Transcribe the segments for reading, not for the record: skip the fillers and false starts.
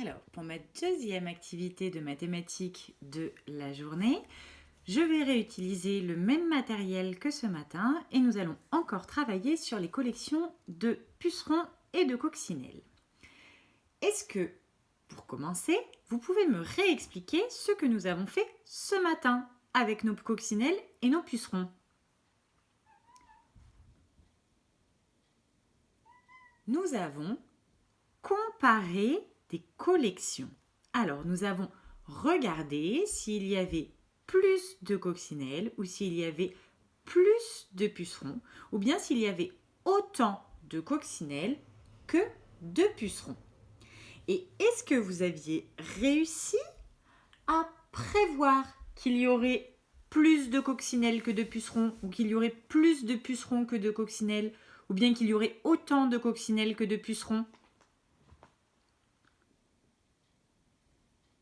Alors, pour ma deuxième activité de mathématiques de la journée, je vais réutiliser le même matériel que ce matin et nous allons encore travailler sur les collections de pucerons et de coccinelles. Est-ce que, pour commencer, vous pouvez me réexpliquer ce que nous avons fait ce matin avec nos coccinelles et nos pucerons? Nous avons comparé des collections. Alors, nous avons regardé s'il y avait plus de coccinelles ou s'il y avait plus de pucerons ou bien s'il y avait autant de coccinelles que de pucerons. Et est-ce que vous aviez réussi à prévoir qu'il y aurait plus de coccinelles que de pucerons ou qu'il y aurait plus de pucerons que de coccinelles ou bien qu'il y aurait autant de coccinelles que de pucerons?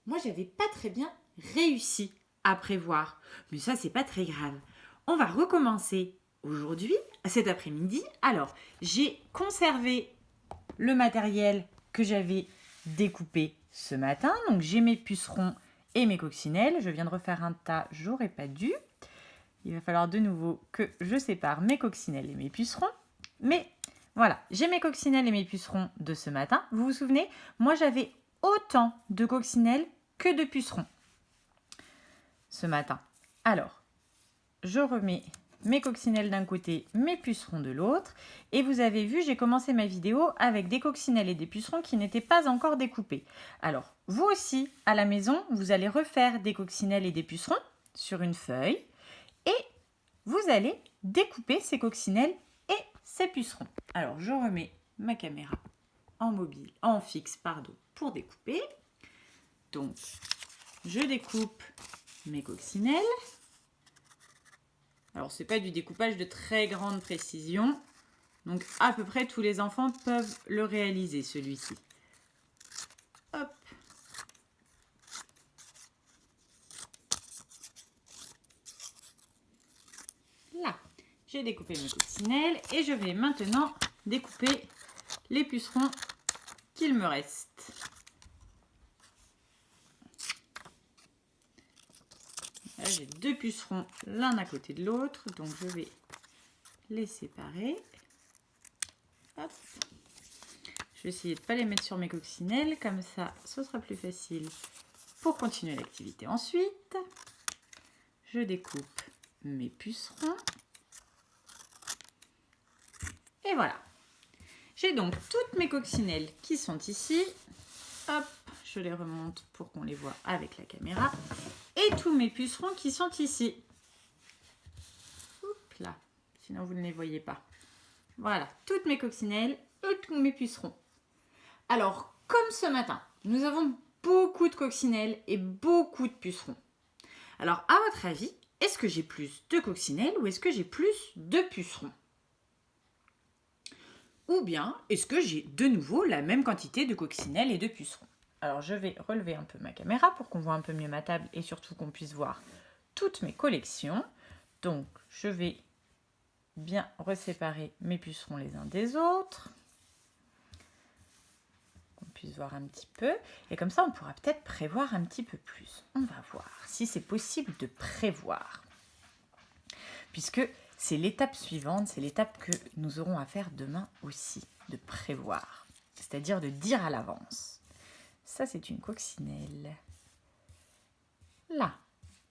Moi, j'avais pas très bien réussi à prévoir, mais ça, c'est pas très grave. On va recommencer aujourd'hui, cet après-midi. Alors, j'ai conservé le matériel que j'avais découpé ce matin. Donc, j'ai mes pucerons et mes coccinelles. Je viens de refaire un tas, j'aurais pas dû. Il va falloir de nouveau que je sépare mes coccinelles et mes pucerons. Mais voilà, j'ai mes coccinelles et mes pucerons de ce matin. Vous vous souvenez, moi j'avais autant de coccinelles que de pucerons ce matin. Alors, je remets mes coccinelles d'un côté, mes pucerons de l'autre. Et vous avez vu, j'ai commencé ma vidéo avec des coccinelles et des pucerons qui n'étaient pas encore découpés. Alors, vous aussi, à la maison, vous allez refaire des coccinelles et des pucerons sur une feuille. Et vous allez découper ces coccinelles et ces pucerons. Alors, je remets ma caméra en fixe, pour découper. Donc, je découpe mes coccinelles. Alors, ce n'est pas du découpage de très grande précision. Donc, à peu près tous les enfants peuvent le réaliser, celui-ci. Hop. Là, j'ai découpé mes coccinelles et je vais maintenant découper les pucerons qu'il me reste. Là, j'ai deux pucerons l'un à côté de l'autre, donc je vais les séparer. Hop. Je vais essayer de ne pas les mettre sur mes coccinelles, comme ça, ce sera plus facile pour continuer l'activité. Ensuite, je découpe mes pucerons. Et voilà. J'ai donc toutes mes coccinelles qui sont ici. Hop, je les remonte pour qu'on les voit avec la caméra. Et tous mes pucerons qui sont ici. Oups, là, sinon vous ne les voyez pas. Voilà, toutes mes coccinelles et tous mes pucerons. Alors, comme ce matin, nous avons beaucoup de coccinelles et beaucoup de pucerons. Alors, à votre avis, est-ce que j'ai plus de coccinelles ou est-ce que j'ai plus de pucerons? Ou bien, est-ce que j'ai de nouveau la même quantité de coccinelles et de pucerons? Alors, je vais relever un peu ma caméra pour qu'on voit un peu mieux ma table et surtout qu'on puisse voir toutes mes collections. Donc, je vais bien reséparer mes pucerons les uns des autres. Qu'on puisse voir un petit peu. Et comme ça, on pourra peut-être prévoir un petit peu plus. On va voir si c'est possible de prévoir. Puisque c'est l'étape suivante, c'est l'étape que nous aurons à faire demain aussi, de prévoir. C'est-à-dire de dire à l'avance. Ça, c'est une coccinelle. Là,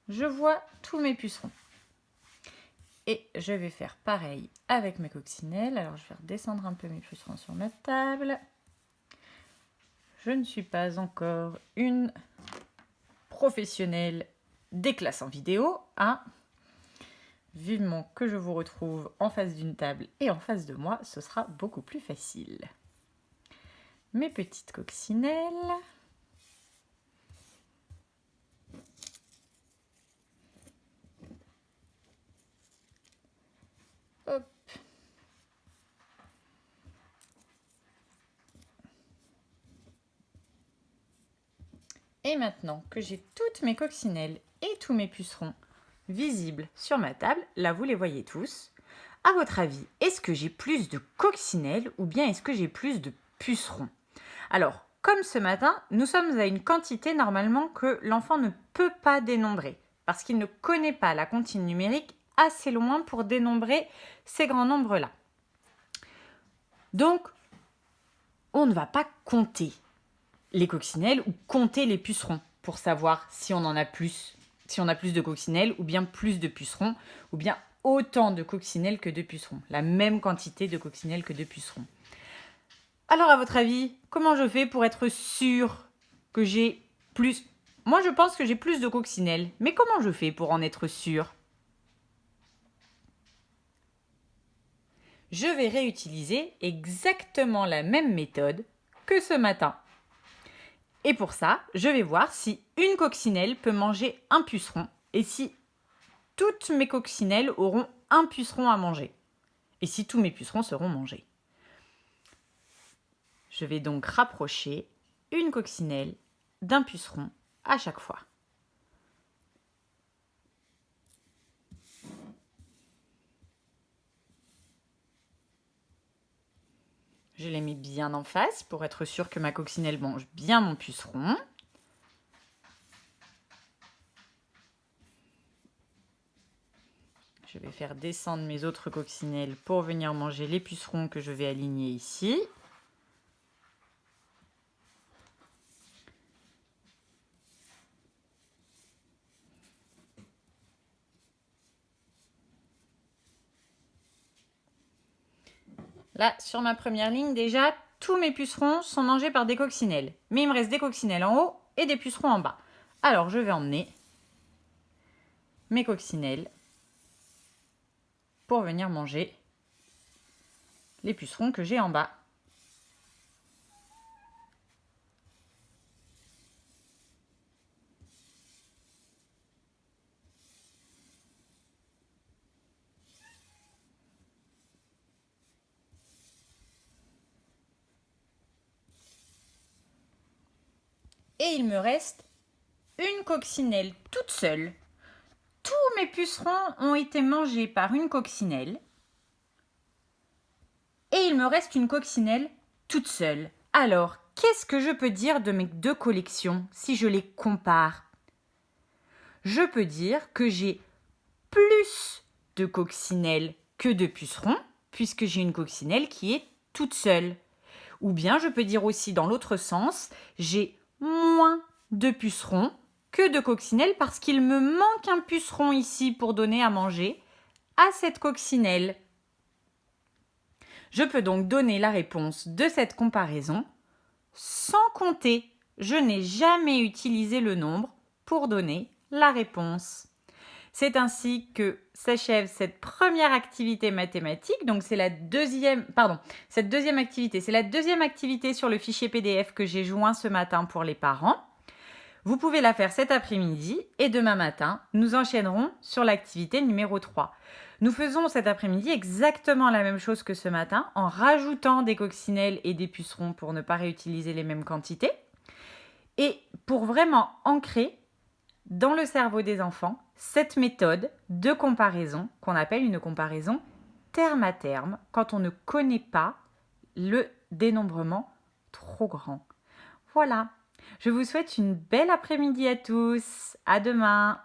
je vois tous mes pucerons. Et je vais faire pareil avec mes coccinelles. Alors, je vais redescendre un peu mes pucerons sur ma table. Je ne suis pas encore une professionnelle des classes en vidéo, hein. Vivement que je vous retrouve en face d'une table et en face de moi, ce sera beaucoup plus facile. Mes petites coccinelles. Hop. Et maintenant que j'ai toutes mes coccinelles et tous mes pucerons visibles sur ma table, là vous les voyez tous. À votre avis, est-ce que j'ai plus de coccinelles ou bien est-ce que j'ai plus de pucerons? Alors, comme ce matin, nous sommes à une quantité normalement que l'enfant ne peut pas dénombrer parce qu'il ne connaît pas la comptine numérique assez loin pour dénombrer ces grands nombres-là. Donc, on ne va pas compter les coccinelles ou compter les pucerons pour savoir si on en a plus, si on a plus de coccinelles ou bien plus de pucerons ou bien autant de coccinelles que de pucerons, la même quantité de coccinelles que de pucerons. Alors, à votre avis, comment je fais pour être sûre que j'ai plus... Moi, je pense que j'ai plus de coccinelles, mais comment je fais pour en être sûre? Je vais réutiliser exactement la même méthode que ce matin. Et pour ça, je vais voir si une coccinelle peut manger un puceron et si toutes mes coccinelles auront un puceron à manger. Et si tous mes pucerons seront mangés. Je vais donc rapprocher une coccinelle d'un puceron à chaque fois. Je les mets bien en face pour être sûre que ma coccinelle mange bien mon puceron. Je vais faire descendre mes autres coccinelles pour venir manger les pucerons que je vais aligner ici. Là, sur ma première ligne, déjà, tous mes pucerons sont mangés par des coccinelles. Mais il me reste des coccinelles en haut et des pucerons en bas. Alors, je vais emmener mes coccinelles pour venir manger les pucerons que j'ai en bas. Et il me reste une coccinelle toute seule. Tous mes pucerons ont été mangés par une coccinelle. Et il me reste une coccinelle toute seule. Alors, qu'est-ce que je peux dire de mes deux collections si je les compare? Je peux dire que j'ai plus de coccinelles que de pucerons, puisque j'ai une coccinelle qui est toute seule. Ou bien je peux dire aussi dans l'autre sens, j'ai moins de pucerons que de coccinelles parce qu'il me manque un puceron ici pour donner à manger à cette coccinelle. Je peux donc donner la réponse de cette comparaison sans compter. Je n'ai jamais utilisé le nombre pour donner la réponse. C'est ainsi que s'achève cette première activité mathématique. Donc c'est la deuxième, cette deuxième activité. C'est la deuxième activité sur le fichier PDF que j'ai joint ce matin pour les parents. Vous pouvez la faire cet après-midi et demain matin, nous enchaînerons sur l'activité numéro 3. Nous faisons cet après-midi exactement la même chose que ce matin en rajoutant des coccinelles et des pucerons pour ne pas réutiliser les mêmes quantités et pour vraiment ancrer dans le cerveau des enfants cette méthode de comparaison qu'on appelle une comparaison terme à terme quand on ne connaît pas le dénombrement trop grand. Voilà, je vous souhaite une belle après-midi à tous. À demain.